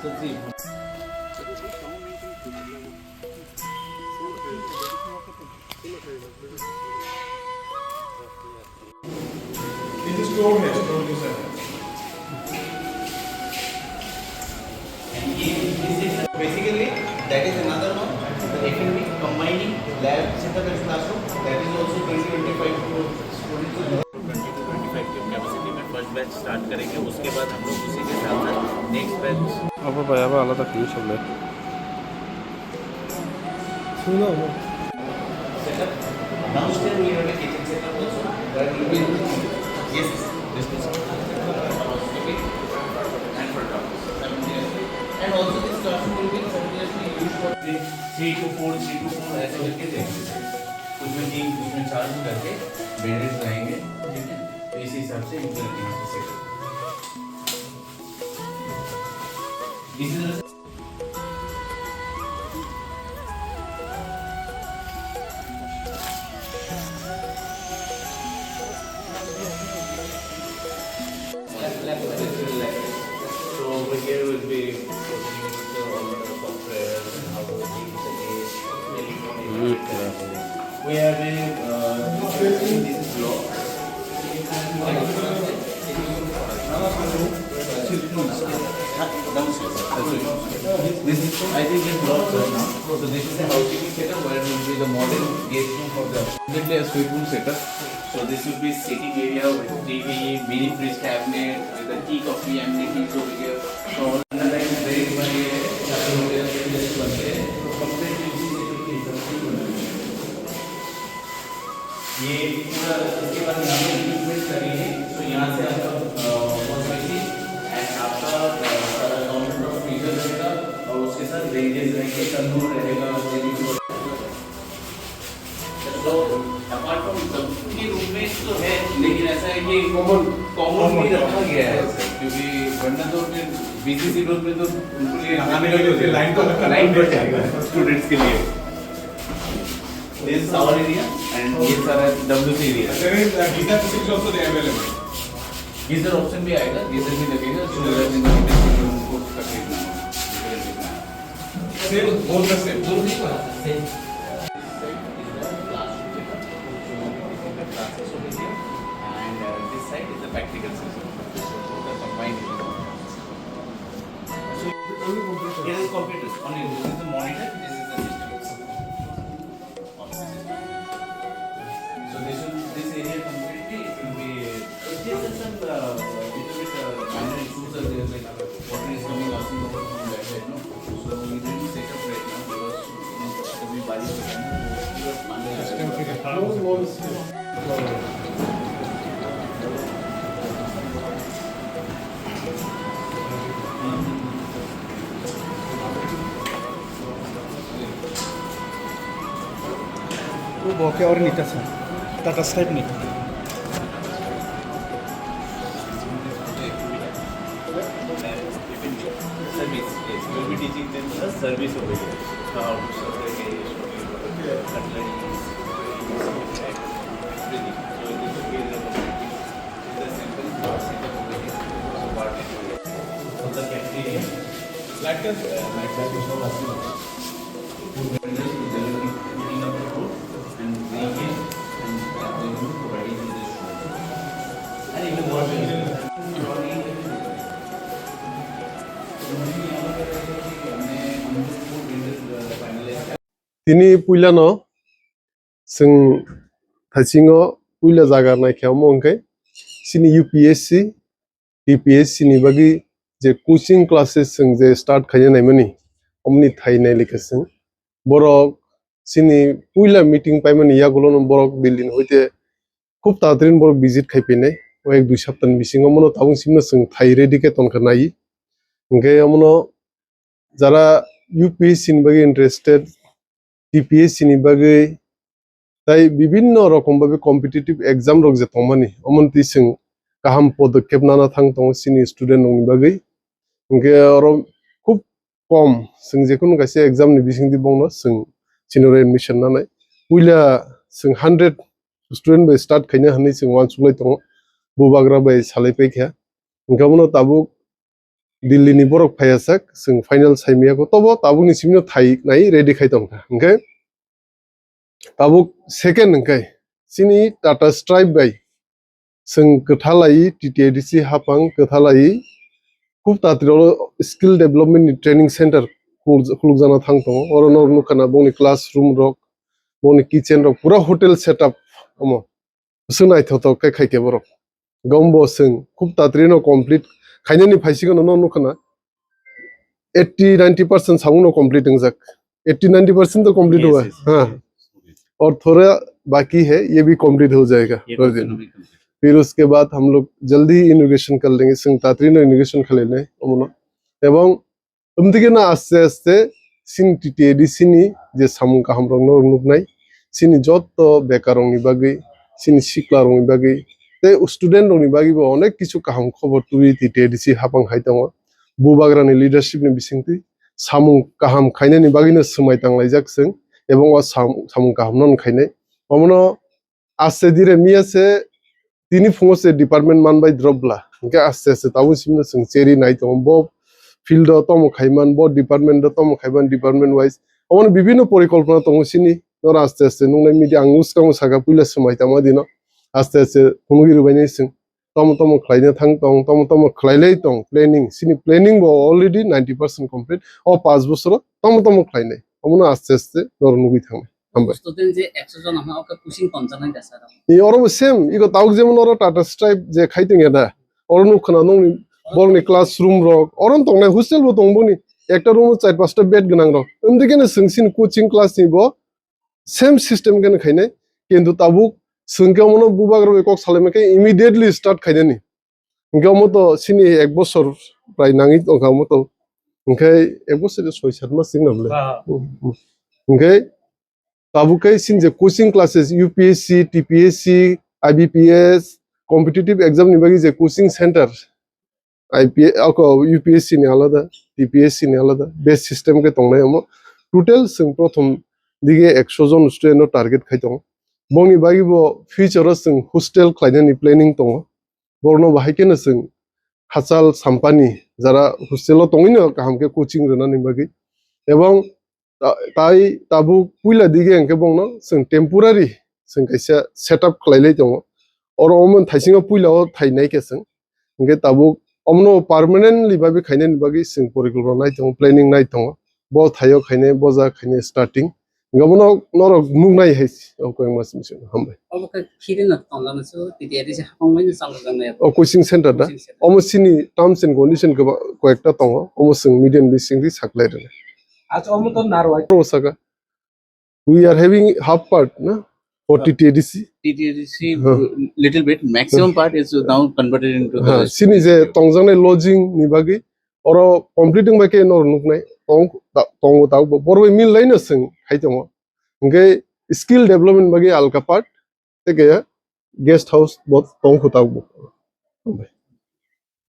It is stored here, stored inside. Basically, that is another one. The FNB combining lab setup and classroom. That is also 20-25 students. 20-25 की capacity में first batch start करेंगे. उसके बाद हम लोग उसी के साथ साथ नेक्स्ट बैच. अब भाई अब आलादा क्यों सब ले? सुनो. Setup. Downstairs we have a kitchen setup also. Where we will. Yes. This is. And for doctors. And also this classroom will be continuously used for 3 to 4 ऐसे करके देंगे. कुछ में 3 कुछ में 4 करके बेडेड रहेंगे. ठीक है. तो इस हिसाब से इम्प्लीमेंट यहाँ से set. This is so over here will be all the software and how to deal with the case. We have a this is law. This is I think it's blocked right now. So this is a housekeeping setup where will be the modern guest room for the definitely a suite room setup. So this will be sitting area with TV, mini fridge cabinet, with a tea coffee amenities over here. So online very many hotel places बनते हैं. तो completely ये पूरा इसके बाद यहाँ पे equipment करेंगे. तो यहाँ से आपका वॉश मशीन एंड आपका सारा काउंटर टॉप फ्रीजर रहेगा और उसके साथ रेंजेस रहेंगे, तंदूर रहेगा. तो अपार्ट फ्रॉम सबके रूम में तो है, लेकिन ऐसा है कि कॉमन भी रखा गया है क्योंकि वरना तो फिर बीसीसी रोड में तो उनके लिए नहाने का जो लाइन पर जाएगा स्टूडेंट्स के लिए. This is our area and ये सारा WC area. Geyser facilities also they available. Geyser option भी आएगा, गीजर भी लगेगा. जो उनको तकलीफ ना हो. Same, both the same. And this side is the practical system. So the combined. So it is computers. Only this is the monitor. This is the system. So this area completely it will be. Just some little bit minor issues are there, like water is coming out from that side, no. So we didn't set up right now because we buy it again. वो बॉके और नीचे से Tata sky नहीं. Service, yes, we will be teaching them the service over here. How to serve the cutlery, everything. So this will be the simple setup over here. So part it over here. So the cafeteria. Like that is all possible. Two vendors who will be putting up the food and bringing it and they will be providing in this room. And even more Tini puilano sing thasingo puila jaga na khyamo angkai sini UPSC TPSC ni bagi je coaching classes sing je start khaya nai mani omni thai nai likasing borok sini puila meeting pai mani yagulo no borok building hoite খুব তাড়াতাড়ি borok visit khai pinai o ek dui saptan bisingo mono tabung simna sing thai ready ke ton khanai angkai amono jara UPSC ni bagi interested TPSC ni bagai tai bibinno rokom babe competitive exam rok je tongmani omonti sing kaham podokep nana thang tong sini student ni bagai ingke oro khub kom sing jekun kaise exam ni bising di bongno sing senior admission nanai puila sing 100 student by start khaina hani sing wan sulai tong bubagra by salai pai kha ingka mono tabuk दिल्लीनि बरक फायासाक जों final साइमियाखौ तबो ताबुकनि सिमनो थाइनाय ready खाइदं ओंखाय Tabuk second ओंखाय सिनि Tata stripe bye जों गोथालायि टिटिएडिसि हापां गोथालायि खूब तात्रियाव skill डेभलपमेन्टनि training centre खुलुगजाना थांदों अरन नुखाना बंनि classroom रक बंनि kitchen रक पुरा होटेल सेटअप अमो जों नायथावथाव खाइखे बरक गम्बो जों खूब तात्रिनो कमप्लीट खायनानि फाइसिगोन नुखाना 80-90% साउंड कंप्लीट जाक 80-90% तो कंप्लीट हुआ हाँ और थोड़ा बाकी है ये भी कंप्लीट हो जाएगा फिर उसके बाद हम लोग जल्दी इनोग्रेशन कर लेंगे संतात्री ने इनोग्रेशन कर लेने एवं उम्मीद ना आस्ते आस्ते सिन टीटीएडी सिनी जे सामुं का हम लोग नुकनाई सिनी जोत तो बेकार होंगी बागी सिनी शिकला होंगी बागी ते स्टूडेंट होंगी बागी वो अनेक किसी का हम खबर तुरी टीटीएडी सी हापंग खाइता हुआ बुबाग्रानि लीडरशिप ने बिसिंगति सामुं काहाम खायनायनि बागैनो सोमायतांलायजाकसों एबं अ सामुं काहाम नन खायनाय अमनो आसे दिरे मियासे तिनि फुङसे डिपार्टमेंट मानबाय ड्रपला ओंके आसे आसे ताबु सिमनो सों चेरि नायतं बो फिल्ड तम खायमान बो डिपार्टमेंट तम खायमान डिपार्टमेंट वाइज अमनो विभिन्न परिकल्पना तंसिनि नर आस्ते आस्ते नुनाय मिडि आं उसकां सागा पुइला सोमायतामा दिनो आस्ते आस्ते खुनुगिरु बायनायसों तम तम खलायनो थां तम खलायलाय दं प्लेनिंग सिनि प्लेनिंग बो अलरेडी 90% कंप्लीट और 5 बोसोर तम खलायनाय अमनो आस्ते आस्ते नर नुगै थांनाय हामबाय स्टूडेंट जे 100 जन हम ओके पुशिंग पन्जानाय दासारा इ अरबो सेम इको ताउक जेमन अर टाटा स्ट्राइप जे खाइथिं एदा अरनु खना नंनि बलनि क्लासरूम रक अरन तंनाय हस्टेल बो दंबोनि एकटा रूम 4-5टा बेड गोनां रक उमदिकेनो सोंसिन कोचिं क्लासनि बो सेम सिस्टम केन खायनाय किन्तु ताबुक सोंगावनो बुबाग्रो एकक सालायमाखै इमिडिएटली स्टार्ट खायनानि गावमतो सिनि 1 बोसोर प्राय नाङि गावमतो ओंखाय 1 बोसोर 6-7 मास सिंनाबले ओंखाय ताबुकै सिन जे coaching classes UPSC TPSC IBPS competitive exam नि बागै जे कोचिं सेंटर आईपीएस यूपीएससी नि आलादा टीपीएससी नि आलादा बेस सिस्टम के तंनाय हम टोटल जों प्रथम दिगे 100 जन स्टूडेंट टारगेट खायदों बंनि बागिबो फ्यूचर जों हस्टेल खायनायनि प्लेनिंग दङ बरनो बाहायकेनो जों हासाल साम्पानि जरा हस्टेलाव दङैनो गाहामके कोचिं रोनानि बागै एवं ताई ताबु पुइला दिगे एंके बंनो जों टेम्परारि जों कैसे सेटअप खालायलाय दङ और अमन थाइसिङाव पुइलाव थाइनाय केसों एंके ताबु अमनो परमानेंटलि बाबे खायनायनि बागै जों परिकल्पना नाय दङ प्लेनिंग नाय दङ बो थायो खायनाय बजा खायनाय स्टार्टिं गमनो नर मुंनाय है ओको मास मिशन हमबाय अब ओके खिरिन तंजाना सो टीटीएडी से हापांबाय चालु जानाय ओ कोचिं सेंटर दा अमसिनी टर्म्स एंड कंडीशन को कयेक्टा दङ अमसों मीडियम बिसिंगि साकलायदों आज almost on Narwhal. Osaka. We are having half part, na? For TTADC. TTEDC little bit maximum part is now converted into the Sini je tongjangnai lodging ni bagi oro completing ba ke nor nuknai tong tau borbai mil laina sing khaitongo ngai skill development bagi alka part te ke guest house bot tong khutau bo